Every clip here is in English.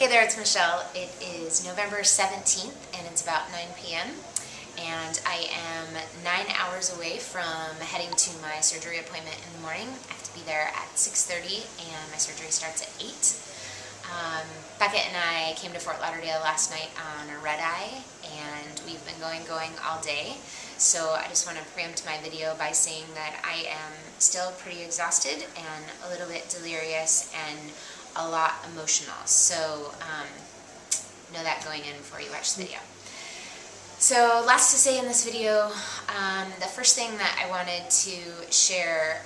Hey there, it's Michelle. It is November 17th and it's about 9 p.m. and I am 9 hours away from heading to my surgery appointment in the morning. I have to be there at 6:30 and my surgery starts at 8. Beckett and I came to Fort Lauderdale last night on a red eye and we've been going all day. So I just want to preempt my video by saying that I am still pretty exhausted and a little bit delirious and a lot emotional. So know that going in before you watch the video. So lots to say in this video. The first thing that I wanted to share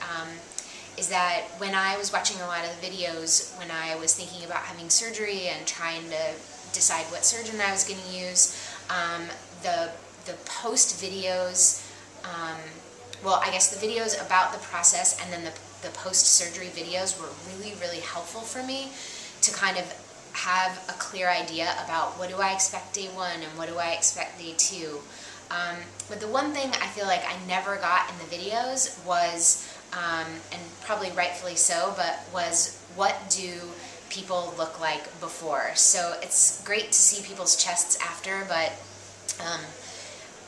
is that when I was watching a lot of the videos, when I was thinking about having surgery and trying to decide what surgeon I was going to use, the post videos, well, I guess the videos about the process and then the post-surgery videos were really helpful for me to kind of have a clear idea about what do I expect day 1 and what do I expect day 2. But the one thing I feel like I never got in the videos was, and probably rightfully so, but was what do people look like before. So it's great to see people's chests after, but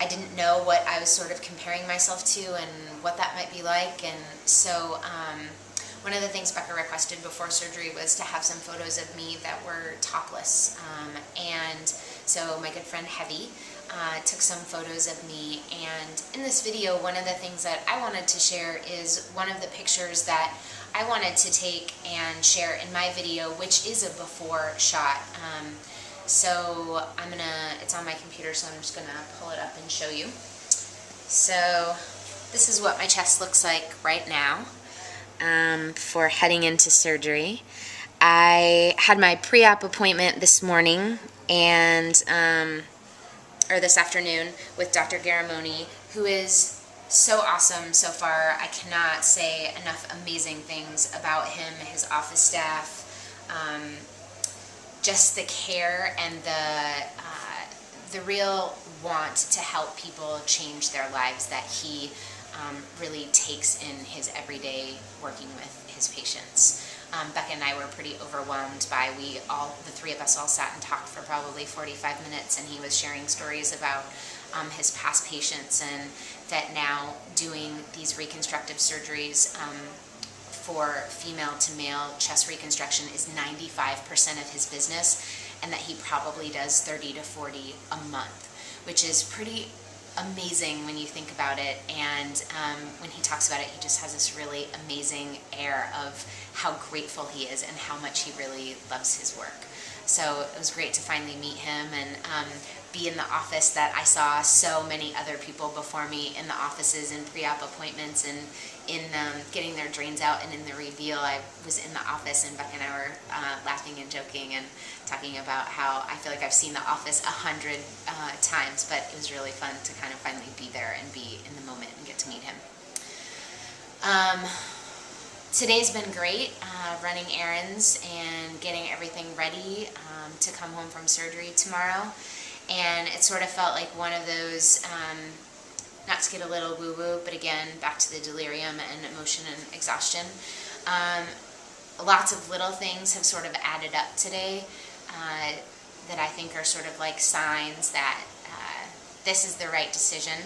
I didn't know what I was sort of comparing myself to and what that might be like. And so one of the things Becca requested before surgery was to have some photos of me that were topless. And so my good friend Heavy took some photos of me. And in this video, one of the things that I wanted to share is one of the pictures that I wanted to take and share in my video, which is a before shot. So it's on my computer, so I'm just gonna pull it up and show you. So this is what my chest looks like right now before heading into surgery. I had my pre-op appointment this morning and or this afternoon with Dr. Garamoni, who is so awesome so far. I cannot say enough amazing things about him, his office staff, just the care and the real want to help people change their lives that he really takes in his everyday working with his patients. Becca and I were pretty overwhelmed by, the three of us all sat and talked for probably 45 minutes, and he was sharing stories about his past patients, and that now doing these reconstructive surgeries for female to male chest reconstruction is 95% of his business, and that he probably does 30 to 40 a month, which is pretty amazing when you think about it. And when he talks about it, he just has this really amazing air of how grateful he is and how much he really loves his work. So it was great to finally meet him and be in the office that I saw so many other people before me in the offices and pre-op appointments and in getting their drains out, and in the reveal I was in the office and Becca and I were laughing and joking and talking about how I feel like I've seen the office 100 times, but it was really fun to kind of finally be there and be in the moment and get to meet him. Today's been great, running errands and getting everything ready to come home from surgery tomorrow. And it sort of felt like one of those, not to get a little woo-woo, but again, back to the delirium and emotion and exhaustion. Lots of little things have sort of added up today that I think are sort of like signs that this is the right decision.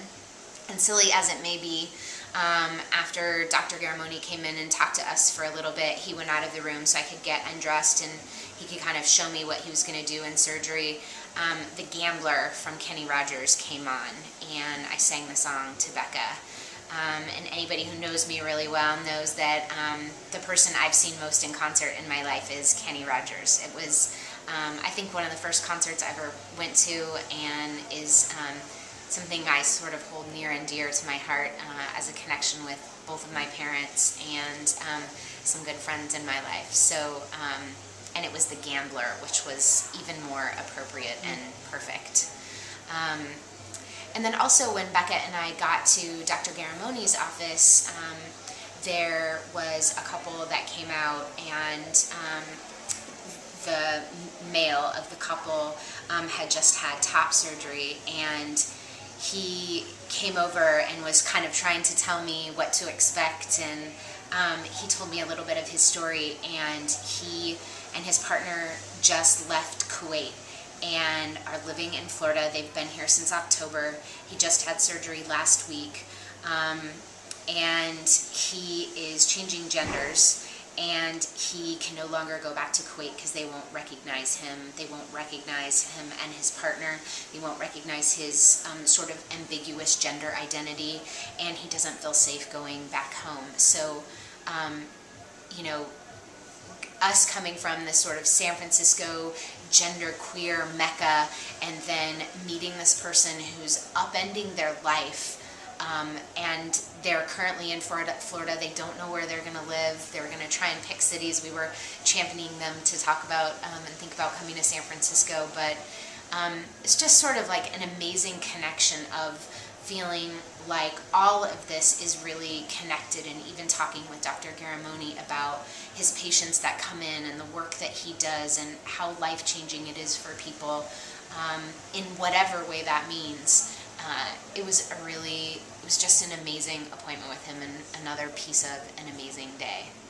And silly as it may be, after Dr. Garamoni came in and talked to us for a little bit, he went out of the room so I could get undressed and he could kind of show me what he was going to do in surgery. The Gambler from Kenny Rogers came on, and I sang the song to Becca. And anybody who knows me really well knows that the person I've seen most in concert in my life is Kenny Rogers. It was, I think, one of the first concerts I ever went to, and is something I sort of hold near and dear to my heart as a connection with both of my parents and some good friends in my life. So, and it was The Gambler, which was even more appropriate and perfect. And then also when Becca and I got to Dr. Garamoni's office, there was a couple that came out, and the male of the couple had just had top surgery, and he came over and was kind of trying to tell me what to expect and he told me a little bit of his story, and he and his partner just left Kuwait and are living in Florida. They've been here since October. He just had surgery last week, and he is changing genders, and he can no longer go back to Kuwait because they won't recognize him. They won't recognize him and his partner. They won't recognize his sort of ambiguous gender identity, and he doesn't feel safe going back home. So, you know, us coming from this sort of San Francisco genderqueer mecca, and then meeting this person who's upending their life, and they're currently in Florida. They don't know where they're going to live. They're going to try and pick cities. We were championing them to talk about and think about coming to San Francisco, but it's just sort of like an amazing connection of feeling like all of this is really connected, and even talking with Dr. Garamoni about his patients that come in and the work that he does and how life-changing it is for people in whatever way that means. It was just an amazing appointment with him, and another piece of an amazing day.